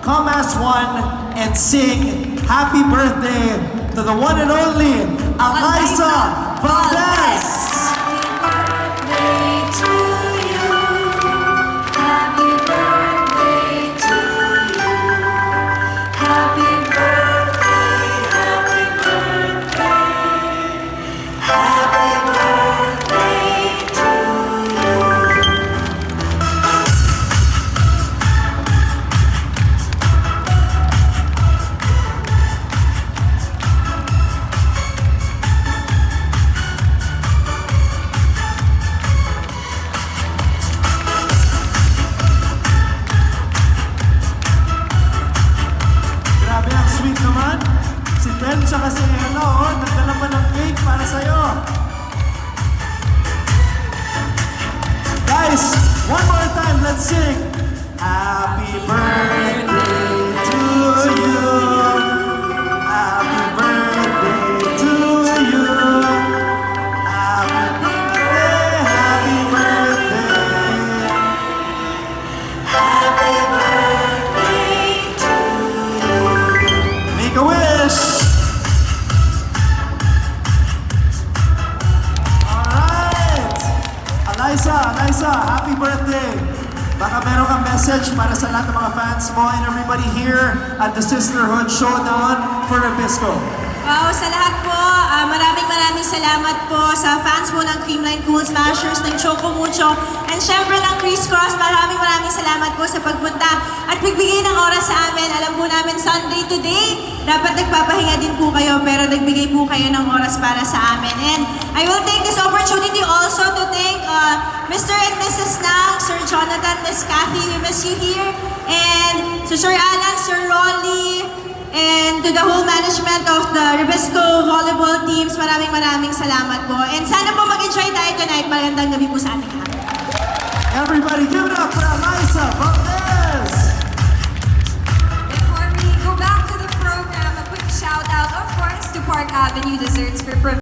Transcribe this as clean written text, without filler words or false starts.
come as one and sing happy birthday to the one and only Eliza Valdez. Sweet naman. Si Ben tsaka si Ella, nagdala pa ng cake para sa'yo. Guys, one more time, let's sing. Happy birthday to you. Happy birthday to you. Happy birthday, happy birthday. Happy birthday to you. Make a wish! Alright! Eliza, happy birthday! Baka meron kang message para sa lahat ng mga fans mo and everybody here at the Sisterhood Showdown for Nabisco. Wow, sa lahat po, maraming salamat po sa fans po ng Creamline Cool Smashers, ng Choco Mucho, and syempre ng Chris Cross. Maraming salamat po sa pagpunta at pagbigay ng oras sa amin. Alam po namin Sunday today, dapat nagpapahinga din po kayo, pero nagbigay po kayo ng oras para sa amin. And I will take this opportunity also to thank Mr. and Mrs. Nang, Sir Jonathan, Miss Kathy, we miss you here, and to Sir Alan, Sir Rolly, and to the whole management of the Ribisco volleyball teams, maraming salamat po. And sana po mag-enjoy tayo tonight. Magandang gabi po sa ating lahat. Everybody give it up for Eliza!